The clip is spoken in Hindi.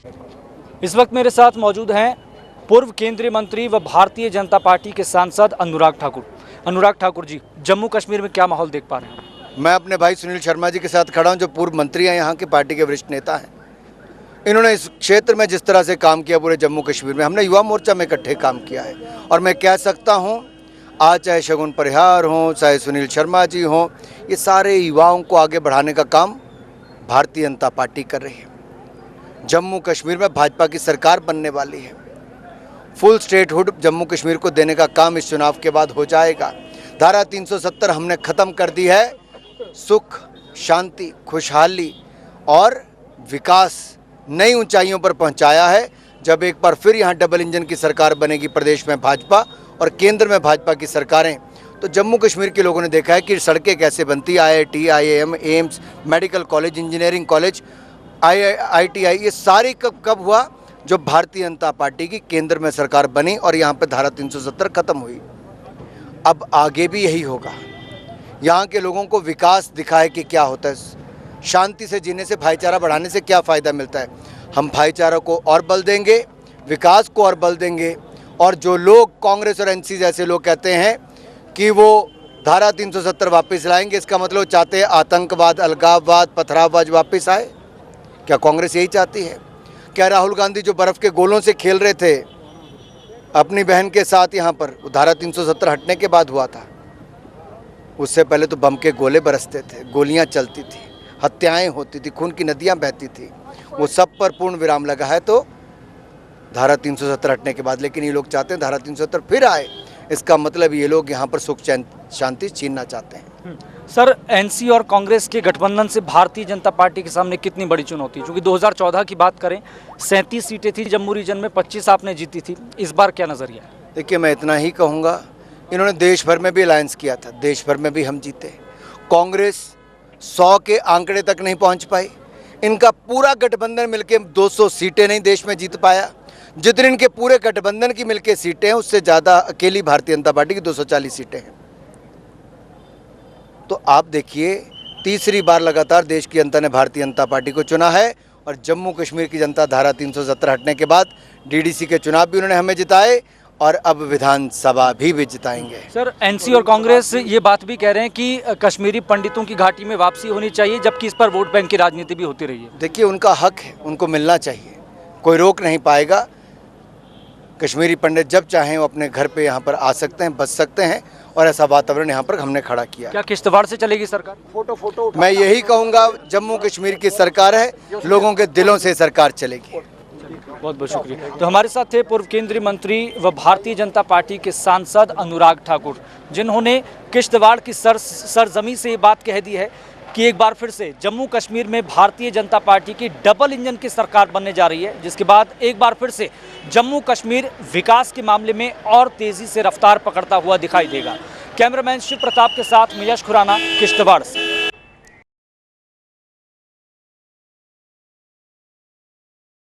इस वक्त मेरे साथ मौजूद हैं पूर्व केंद्रीय मंत्री व भारतीय जनता पार्टी के सांसद अनुराग ठाकुर। अनुराग ठाकुर जी, जम्मू कश्मीर में क्या माहौल देख पा रहे हैं? मैं अपने भाई सुनील शर्मा जी के साथ खड़ा हूं, जो पूर्व मंत्री हैं, यहाँ के पार्टी के वरिष्ठ नेता हैं। इन्होंने इस क्षेत्र में जिस तरह से काम किया पूरे जम्मू कश्मीर में, हमने युवा मोर्चा में इकट्ठे काम किया है। और मैं कह सकता हूं, आज चाहे शगुन परिहार हों, चाहे सुनील शर्मा जी हों, ये सारे युवाओं को आगे बढ़ाने का काम भारतीय जनता पार्टी कर रही है। जम्मू कश्मीर में भाजपा की सरकार बनने वाली है। फुल स्टेटहुड जम्मू कश्मीर को देने का काम इस चुनाव के बाद हो जाएगा। धारा 370 हमने ख़त्म कर दी है। सुख, शांति, खुशहाली और विकास नई ऊंचाइयों पर पहुंचाया है। जब एक बार फिर यहाँ डबल इंजन की सरकार बनेगी प्रदेश में भाजपा और केंद्र में भाजपा की सरकारें, तो जम्मू कश्मीर के लोगों ने देखा है कि सड़कें कैसे बनती, IIT, IIM, AIIMS, medical college, engineering college, IITI, ये सारी कब हुआ? जो भारतीय जनता पार्टी की केंद्र में सरकार बनी और यहाँ पे धारा 370 खत्म हुई। अब आगे भी यही होगा। यहाँ के लोगों को विकास दिखाए कि क्या होता है, शांति से जीने से, भाईचारा बढ़ाने से क्या फ़ायदा मिलता है। हम भाईचारा को और बल देंगे, विकास को और बल देंगे। और जो लोग कांग्रेस और NC जैसे लोग कहते हैं कि वो धारा 370 वापस लाएंगे, इसका मतलब चाहते हैं आतंकवाद, अलगाववाद, पथराववाद वापस आए। क्या कांग्रेस यही चाहती है? क्या राहुल गांधी जो बर्फ़ के गोलों से खेल रहे थे अपनी बहन के साथ यहाँ पर, वो धारा 370 हटने के बाद हुआ था? उससे पहले तो बम के गोले बरसते थे, गोलियाँ चलती थी, हत्याएं होती थी, खून की नदियाँ बहती थी। वो सब पर पूर्ण विराम लगा है तो धारा 370 हटने के बाद। लेकिन ये लोग चाहते हैं धारा 370 फिर आए। इसका मतलब ये लोग यहाँ पर सुख शांति छीनना चाहते हैं। सर, NC और कांग्रेस के गठबंधन से भारतीय जनता पार्टी के सामने कितनी बड़ी चुनौती है? क्योंकि 2014 की बात करें, 37 सीटें थी जम्मू रीजन में, 25 आपने जीती थी। इस बार क्या नज़रिया है? देखिए, मैं इतना ही कहूँगा, इन्होंने देश भर में भी अलायंस किया था, देश भर में भी हम जीते। कांग्रेस 100 के आंकड़े तक नहीं पहुँच पाई। इनका पूरा गठबंधन मिलके 200 सीटें नहीं देश में जीत पाया। जितने इनके पूरे गठबंधन की मिलके सीटें हैं, उससे ज़्यादा अकेली भारतीय जनता पार्टी की 240 सीटें हैं। तो आप देखिए, तीसरी बार लगातार देश की जनता ने भारतीय जनता पार्टी को चुना है। और जम्मू कश्मीर की जनता धारा 370 हटने के बाद DDC के चुनाव भी उन्होंने हमें जिताए और अब विधानसभा भी जिताएंगे। सर, NC और कांग्रेस ये बात भी कह रहे हैं कि कश्मीरी पंडितों की घाटी में वापसी होनी चाहिए, जबकि इस पर वोट बैंक की राजनीति भी होती रही है। देखिए, उनका हक है, उनको मिलना चाहिए, कोई रोक नहीं पाएगा। कश्मीरी पंडित जब चाहें वो अपने घर पे यहाँ पर आ सकते हैं, बच सकते हैं। और ऐसा वातावरण यहाँ पर हमने खड़ा किया। क्या किश्तवाड़ से चलेगी सरकार? फोटो मैं यही कहूँगा, जम्मू कश्मीर की सरकार है, लोगों के दिलों से सरकार चलेगी। बहुत बहुत शुक्रिया। तो हमारे साथ थे पूर्व केंद्रीय मंत्री व भारतीय जनता पार्टी के सांसद अनुराग ठाकुर, जिन्होंने किश्तवाड़ की सरजमी से ये बात कह दी है कि एक बार फिर से जम्मू कश्मीर में भारतीय जनता पार्टी की डबल इंजन की सरकार बनने जा रही है, जिसके बाद एक बार फिर से जम्मू कश्मीर विकास के मामले में और तेजी से रफ्तार पकड़ता हुआ दिखाई देगा। कैमरामैन शिव प्रताप के साथ मैं यश खुराना, किश्तवाड़ से।